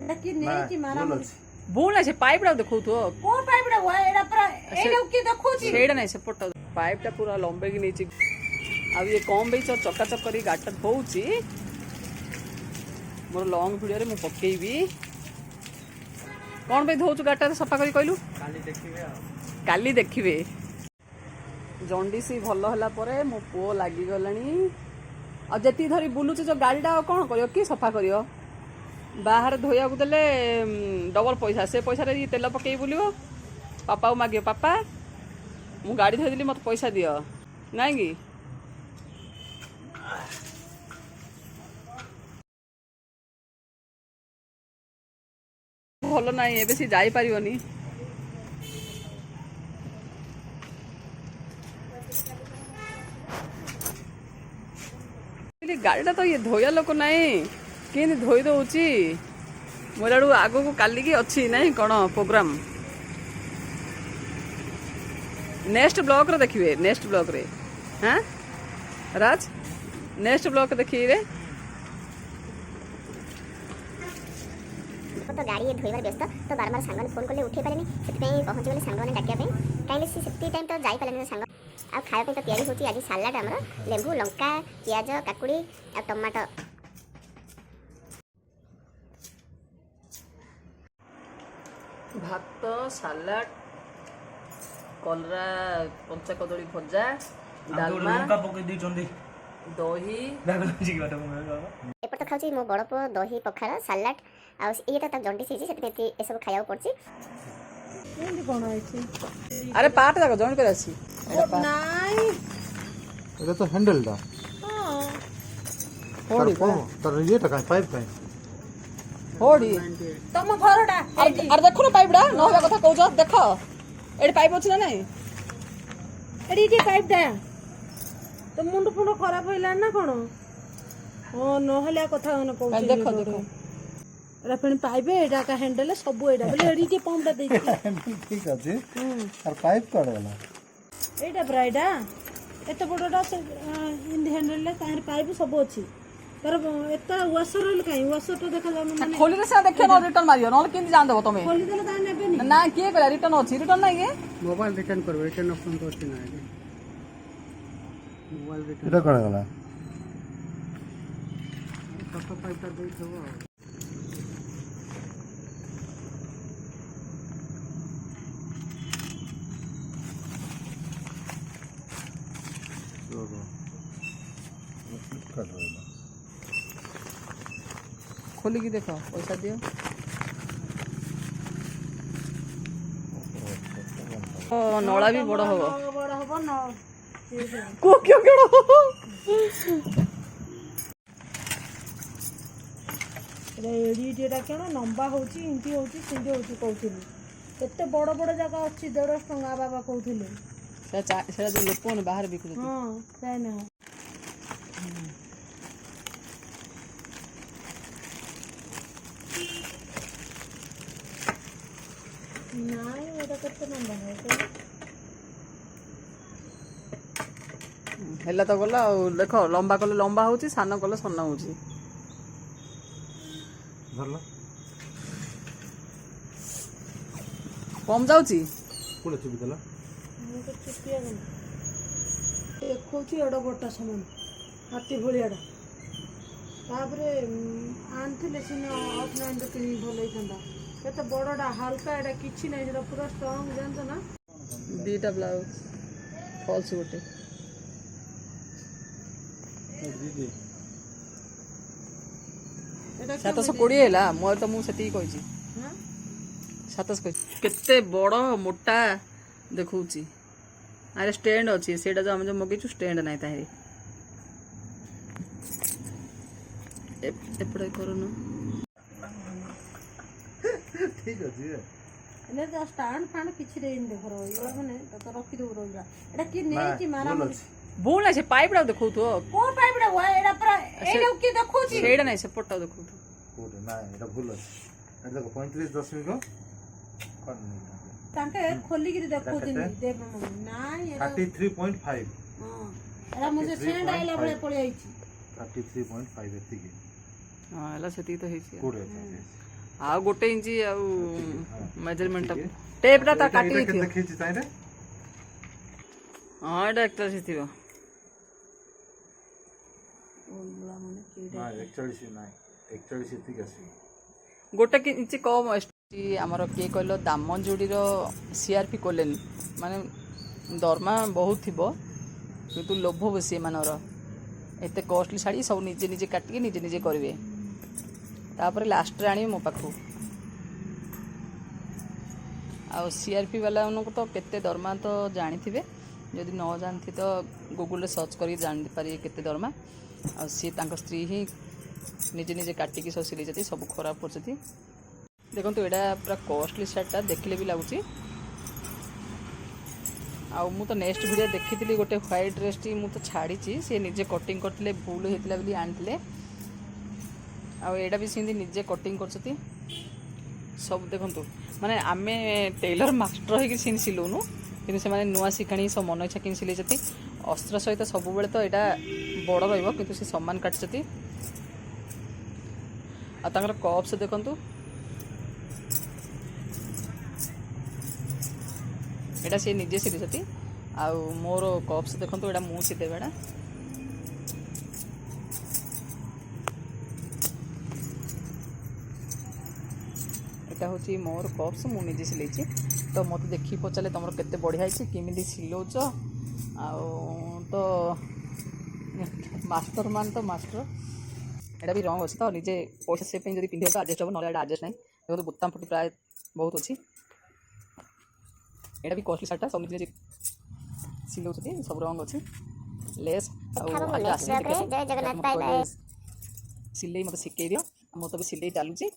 एटा कि नै कि मारा भूल से पाइप रा देखौ तो को पाइप रा हुआ एटा पूरा एटा कि देखौ छी सेडा नै से पट्टा पाइप टा पूरा लंबे की नीचे अब ये कम बेच चकाचक करी गाटा धोउची मोर लॉन्ग वीडियो रे मु पकेइबी कोन बे धोउछु गाटा सफा करी कहलु काली देखिबे जंडीसी भलो हला परे मो पो लागी गलानी अब जति धरी बुलुचे जो गाड़ीटा कौन करियो कि सफा करियो बाहर धोया को देले डबल पैसा से पैसा रे तेल पकई बुलियो पापा को मागियो पापा मु गाड़ी धोई देली मत पैसा दियो नाइ कि भलो नाइ एबे सी जाई परियोनी गाड़ीटा तो ये धोया लोक नाई कि धोई दौची मोर आड़ू आग को काली की अच्छी नाई कौन प्रोग्राम नेक्स्ट ब्लॉक रे देखिए नेक्स्ट ब्लॉक रे हाँ राज नेक्स्ट ब्लॉक देखिए तो गाड़ी धोइबार व्यस्त तो बार बार सांग फोन कले उठे पारेनी से पहुँची गले सांग डाकिया कहीं से टाइम तो जाई पारे सांग आ खाया तो तैयारी होची आज सालाड हमर लेंबू लंका प्याज काकुड़ी आ टमाटो भात सालाड कलरा कंचा कदली भजा डालमा दही एपट तो खाऊची मो बड़ पो दही पखार सालाड आ एटा त जंडी सीजी सेते ए सब खाया पड़ची एंदी कोन आइछि अरे पाट जाको जॉइन कर अछि नाइ এটা তো হ্যান্ডেলটা हां होड़ी का তার ইয়েটা কাই পাইপ কাই होड़ी तम घरडा अरे देखो ना पाइप डा न होया कथा कहजो देखो एडी पाइप अछि ना नहीं एडी जे पाइप डा तो मुंड फुंड खराब होइला ना कोन ओ न हलिया कथा न कहू देखो देखो एटा फेन पाइप एटा का हैंडल सब एटा बोले एडी जे पंप डा देछि ঠিক আছে আর পাইপ কাড়লা एटा ब्राइडा एत बड़डा से इन हैंडल तार पाइप सब अछि पर एता वाशर ल काई वाशर तो देखा जाम माने खोली रे से देखियो न रिटर्न मारियो न किंति जान देबो तमे खोली देले ता नेबे नी ना किए कहला रिटर्न अछि रिटर्न नहीं के मोबाइल रिटर्न करबो रिटर्न ऑप्शन तो अछि ना मोबाइल रिटर्न এটা কাড়লা सब पाइप ता देई थबो खोली की देखो पैसा दियो ओ नळा भी बड़ होबो न को क्यों केड़ो रे एडी जेटा केना लंबा होची इंती होची सिंधी होची कहउथिली एते बड़ बड़ जगह अछि 150 टंगा बाबा कहउथिले सेटा जो लोपन बाहर बिकु हां सही ना नाइ एटा कते नंबर है हेला तो गला देखो लंबा कले लंबा होची सान कले सन्ना होची ধরলা कम जाउची কোলে চিপি দেলা ମୁଁ ତ ଚିପିଆ ଗଲା ଦେଖଉଛି ଏଡ ବଟା ସମାନ ହାତୀ ଭଳିଆଟା ତାପରେ ଆଣିଥିଲେ ସିନା ଅଫଲାଇନରେ କିଣିକି ଭଲ ହେଇଥାନ୍ତା କେତେ ବଡ଼ଟା ହାଲକା ଏଇଟା କିଛି ନାହିଁ ସେଟା ପୁରା ଷ୍ଟ୍ରଙ୍ଗ ଜାଣିଛ ନା दीटा ब्लाउज फॉल्स गोटे ଏଟା 720 ହେଲା मोर तो मु सेती कहची 720 केते बड़ मोटा देखौची अरे स्टैंड अछि सेटा जो हम जो मगेछु स्टैंड नाही ताहे एपड़े करो न ঠিক আছে ଏନେ ତ ଷ୍ଟାଣ୍ଡ ଫାଣ୍ଡ କିଛି ଦେଇନି ଦେଖ ରହିବା ମାନେ ତ ରଖିଦେବୁ ରହିବା ଏଟା କି ନେଇଛି ମାରା भूल से पाइप रा देखौ तो କୋଉ ପାଇପଟା ହୁଏ ଏଟା ପୁରା ଏଇଟା କି ଦେଖଉଛି सेडा नाही से पट्टा देखौ तो কোলে না এটা ভুল আছে এটা দেখো 35.0 কোন ତାଙ୍କେ ଖୋଲିକିରି ଦେଖଉଛନ୍ତି ଦେବ ନାଇଁ ଏଟା 33.5 ହଁ ଏଟା ମୁଁ ସେ ସେଣ୍ଡ ଆଇଲା ବେଳେ ପଳେଇ ଆଇଛି 33.5 ଏତିକି हां एला सेती तो हेछि कोड़े ଆଉ 1 ଇଞ୍ଚ ଆଉ ମେଜରମେଣ୍ଟ टेपटा ता काटी ଏଇଟା थियो କେତେ ଦେଖିଛି ତାଇରେ हां एटा एक्टर से थियो ନାଇଁ 41 ନାଇଁ 41 ଏତିକି ଆସିବ 1 इंच कम एसटी हमर के कहलो दामनजुडी रो सीआरपी कोलेनी माने दरमा बहुत थिबो किंतु लोभ बेसी मानर एते कॉस्टली साड़ी सब निजे निजे काटिके निजे निजे करबे तापर लास्ट रे आनी मो पाखु आ सीआरपी वाला उनको तो केते दरमा तो जानी थिबे यदि न जानथि तो गूगल रे सर्च करी जान पारी केते दरमा आ सी तांको स्त्री ही निजे निजे काटिकी सब सिले जति सब खराब करछथि देखंतु एडा पूरा कॉस्टली सेटटा देखले भी लागुची आ मु तो नेक्स्ट वीडियो देखिथिली गोटे व्हाइट ड्रेस टी मु तो छाड़ी से निजे कटिंग करथिले भूल हेतिला बोली आनथिले आ एडा भी सिंधी निजे कटिंग करछथि सब देखंतु माने आमे टेलर मास्टर है कि सिन सिलोनु किंतु से माने नुआ शिखाणी सब मन इच्छा किन सिले जति अस्त्र सहित सब बेले तो एटा बड़ रहइबो किंतु से सम्मान काटछथि आ तांकर कप्स देखंतु एटा से निजे सिले जति आ मोर कप्स देखंतु एटा मु सिदे बेडा एटा होची मोर कप्स मु निजे सिलेछि तो मत देखि पचाले तमर केते बढ़िया छै किमिदि सिलोच आ तो मास्टर मान तो मास्टर एटा भी रंग अछि तो निजे पैसा से पे जदी पिंधे तो एडजस्ट हो नले एडजस्ट नै देखो बुत्ताम फटी प्राय बहुत अछि एटा भी कॉस्टली साटा सब निजे सिलोछथि सब रंग अछि लेस जय जगन्नाथ बाय बाय सिलाई मत सिकै दियो मो तो भी सिलाई चालू छी।